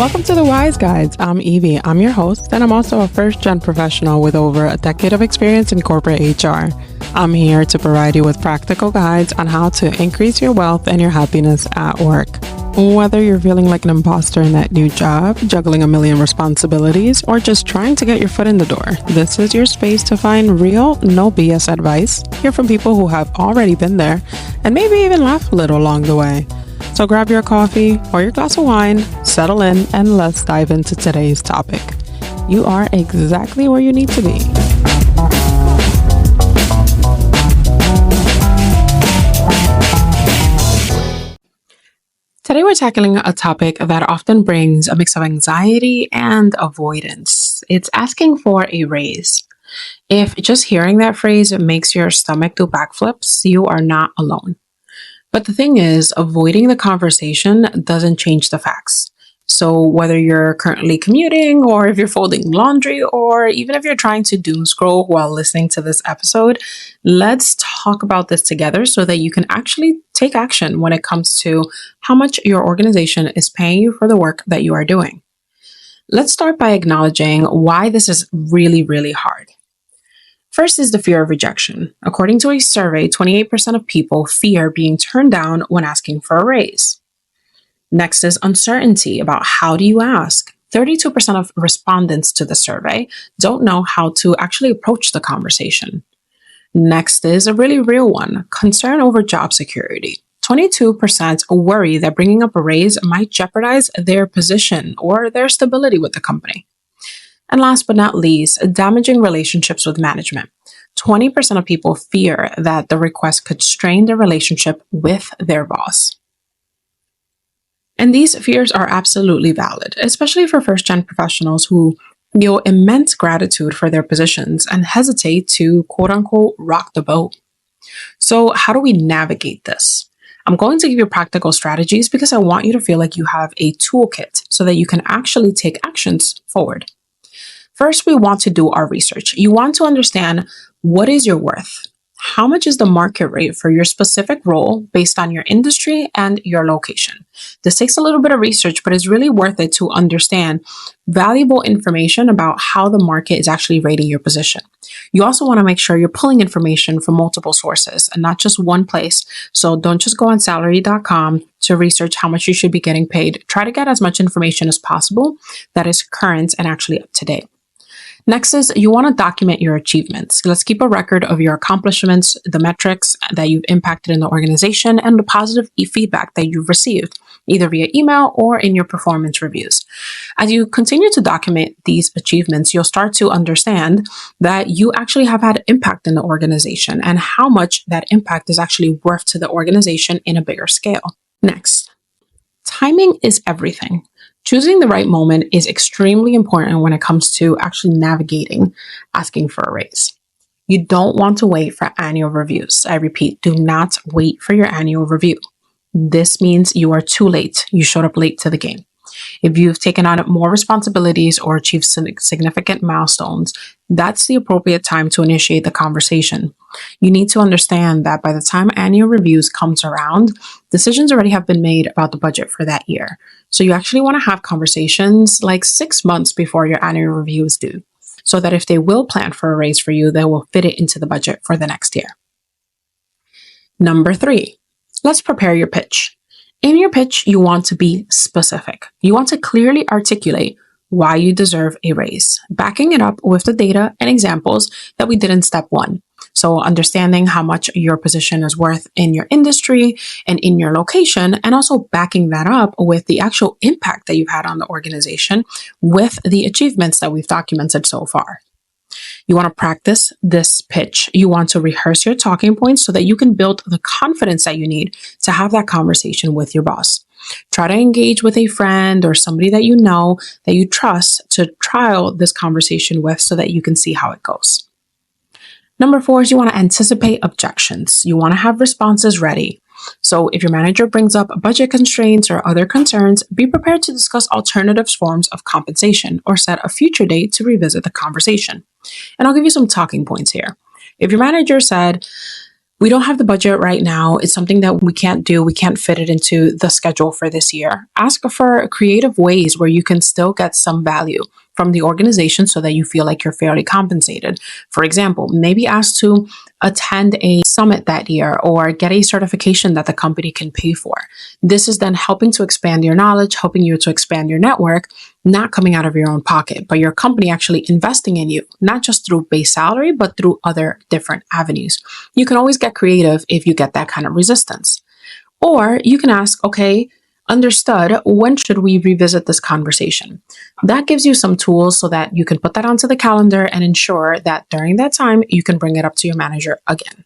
Welcome to the Wise Guides. I'm Evie. I'm your host, and I'm also a first-gen professional with over a decade of experience in corporate HR. I'm here to provide you with practical guides on how to increase your wealth and your happiness at work. Whether you're feeling like an imposter in that new job, juggling a million responsibilities, or just trying to get your foot in the door, this is your space to find real, no BS advice, hear from people who have already been there, and maybe even laugh a little along the way. So grab your coffee or your glass of wine, settle in, and let's dive into today's topic. You are exactly where you need to be. Today we're tackling a topic that often brings a mix of anxiety and avoidance. It's asking for a raise. If just hearing that phrase makes your stomach do backflips, you are not alone. But the thing is, avoiding the conversation doesn't change the facts. So whether you're currently commuting, or if you're folding laundry, or even if you're trying to doom scroll while listening to this episode, let's talk about this together so that you can actually take action when it comes to how much your organization is paying you for the work that you are doing. Let's start by acknowledging why this is really, really hard. First is the fear of rejection. According to a survey, 28% of people fear being turned down when asking for a raise. Next is uncertainty about how do you ask. 32% of respondents to the survey don't know how to actually approach the conversation. Next is a really real one, concern over job security. 22% worry that bringing up a raise might jeopardize their position or their stability with the company. And last but not least, damaging relationships with management. 20% of people fear that the request could strain their relationship with their boss. And these fears are absolutely valid, especially for first-gen professionals who feel immense gratitude for their positions and hesitate to quote-unquote rock the boat. So how do we navigate this? I'm going to give you practical strategies because I want you to feel like you have a toolkit so that you can actually take actions forward. First, we want to do our research. You want to understand what is your worth? How much is the market rate for your specific role based on your industry and your location? This takes a little bit of research, but it's really worth it to understand valuable information about how the market is actually rating your position. You also want to make sure you're pulling information from multiple sources and not just one place. So don't just go on salary.com to research how much you should be getting paid. Try to get as much information as possible that is current and actually up to date. Next is you want to document your achievements. Let's keep a record of your accomplishments, the metrics that you've impacted in the organization, and the positive feedback that you've received, either via email or in your performance reviews. As you continue to document these achievements, you'll start to understand that you actually have had impact in the organization and how much that impact is actually worth to the organization in a bigger scale. Next, timing is everything. Choosing the right moment is extremely important when it comes to actually navigating asking for a raise. You don't want to wait for annual reviews. I repeat, do not wait for your annual review. This means you are too late. You showed up late to the game. If you've taken on more responsibilities or achieved significant milestones, that's the appropriate time to initiate the conversation. You need to understand that by the time annual reviews comes around, decisions already have been made about the budget for that year. So you actually want to have conversations like 6 months before your annual review is due, so that if they will plan for a raise for you, they will fit it into the budget for the next year. Number 3, let's prepare your pitch. In your pitch, you want to be specific. You want to clearly articulate why you deserve a raise, backing it up with the data and examples that we did in step 1. So understanding how much your position is worth in your industry and in your location, and also backing that up with the actual impact that you've had on the organization with the achievements that we've documented so far. You want to practice this pitch. You want to rehearse your talking points so that you can build the confidence that you need to have that conversation with your boss. Try to engage with a friend or somebody that you know, that you trust, to trial this conversation with so that you can see how it goes. Number 4 is you want to anticipate objections. You want to have responses ready. So if your manager brings up budget constraints or other concerns, be prepared to discuss alternative forms of compensation or set a future date to revisit the conversation. And I'll give you some talking points here. If your manager said, We don't have the budget right now. It's something that we can't do. We can't fit it into the schedule for this year. Ask for creative ways where you can still get some value from the organization so that you feel like you're fairly compensated. For example, maybe ask to attend a summit that year or get a certification that the company can pay for. This is then helping to expand your knowledge, helping you to expand your network, not coming out of your own pocket, but your company actually investing in you, not just through base salary, but through other different avenues. You can always get creative if you get that kind of resistance. Or you can ask, okay, understood, when should we revisit this conversation? That gives you some tools so that you can put that onto the calendar and ensure that during that time, you can bring it up to your manager again.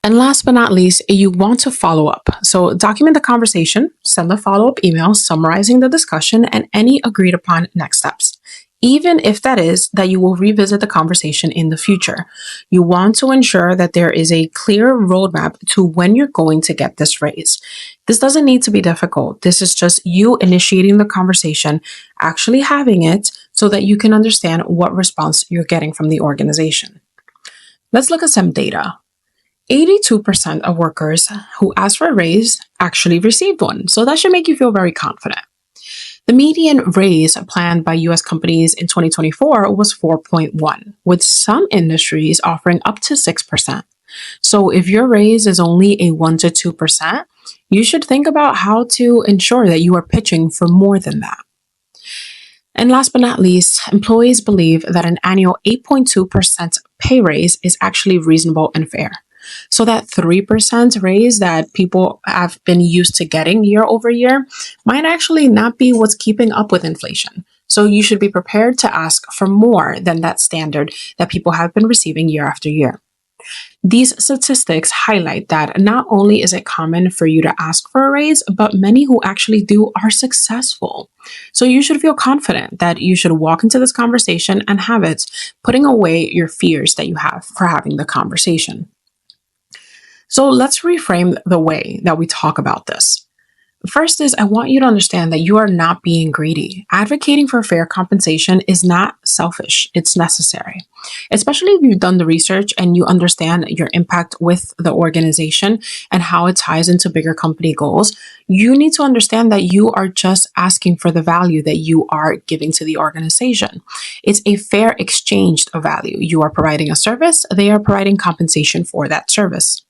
And last but not least, you want to follow up. So document the conversation, send a follow-up email summarizing the discussion and any agreed upon next steps. Even if that is that you will revisit the conversation in the future. You want to ensure that there is a clear roadmap to when you're going to get this raise. This doesn't need to be difficult. This is just you initiating the conversation, actually having it so that you can understand what response you're getting from the organization. Let's look at some data. 82% of workers who asked for a raise actually received one. So that should make you feel very confident. The median raise planned by US companies in 2024 was 4.1, with some industries offering up to 6%. So if your raise is only a 1 to 2%, you should think about how to ensure that you are pitching for more than that. And last but not least, employees believe that an annual 8.2% pay raise is actually reasonable and fair. So that 3% raise that people have been used to getting year over year might actually not be what's keeping up with inflation. So you should be prepared to ask for more than that standard that people have been receiving year after year. These statistics highlight that not only is it common for you to ask for a raise, but many who actually do are successful. So you should feel confident that you should walk into this conversation and have it, putting away your fears that you have for having the conversation. So let's reframe the way that we talk about this. First is I want you to understand that you are not being greedy. Advocating for fair compensation is not selfish. It's necessary. Especially if you've done the research and you understand your impact with the organization and how it ties into bigger company goals, you need to understand that you are just asking for the value that you are giving to the organization. It's a fair exchange of value. You are providing a service, they are providing compensation for that service.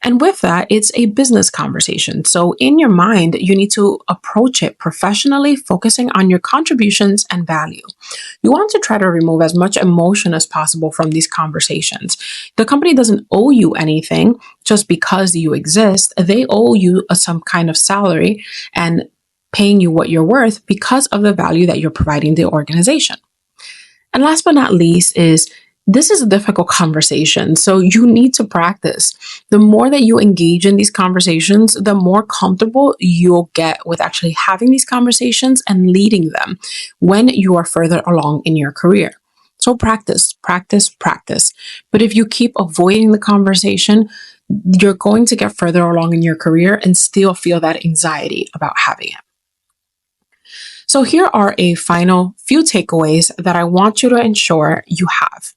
And with that, it's a business conversation. So in your mind, you need to approach it professionally, focusing on your contributions and value. You want to try to remove as much emotion as possible from these conversations. The company doesn't owe you anything just because you exist. They owe you some kind of salary and paying you what you're worth because of the value that you're providing the organization. And last but not least is this is a difficult conversation, so you need to practice. The more that you engage in these conversations, the more comfortable you'll get with actually having these conversations and leading them when you are further along in your career. So practice, practice, practice. But if you keep avoiding the conversation, you're going to get further along in your career and still feel that anxiety about having it. So here are a final few takeaways that I want you to ensure you have.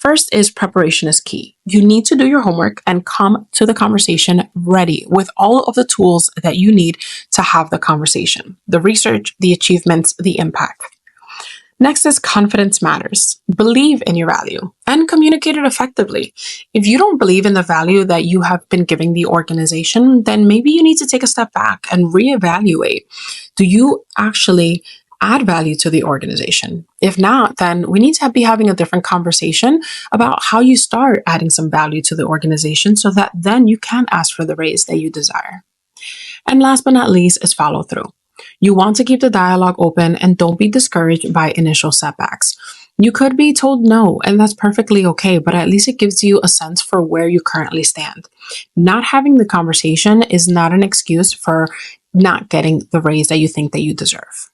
First is preparation is key. You need to do your homework and come to the conversation ready with all of the tools that you need to have the conversation, the research, the achievements, the impact. Next is confidence matters. Believe in your value and communicate it effectively. If you don't believe in the value that you have been giving the organization, then maybe you need to take a step back and reevaluate. Do you actually add value to the organization? If not, then we need to be having a different conversation about how you start adding some value to the organization so that then you can ask for the raise that you desire. And last but not least is follow through. You want to keep the dialogue open and don't be discouraged by initial setbacks. You could be told no, and that's perfectly okay, but at least it gives you a sense for where you currently stand. Not having the conversation is not an excuse for not getting the raise that you think that you deserve.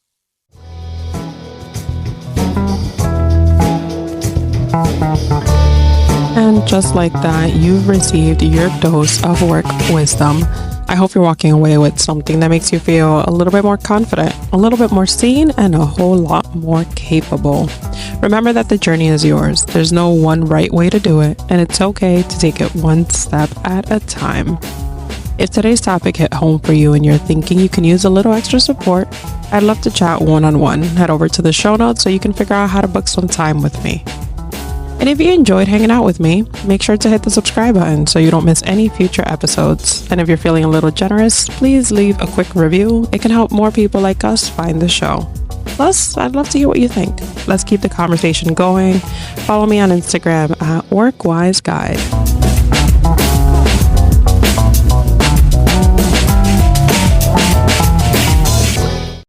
And just like that, you've received your dose of work wisdom. I hope you're walking away with something that makes you feel a little bit more confident, a little bit more seen, and a whole lot more capable. Remember that the journey is yours. There's no one right way to do it, and it's okay to take it one step at a time. If today's topic hit home for you and you're thinking you can use a little extra support, I'd love to chat one-on-one. Head over to the show notes so you can figure out how to book some time with me. And if you enjoyed hanging out with me, make sure to hit the subscribe button so you don't miss any future episodes. And if you're feeling a little generous, please leave a quick review. It can help more people like us find the show. Plus, I'd love to hear what you think. Let's keep the conversation going. Follow me on Instagram at WorkWiseGuide.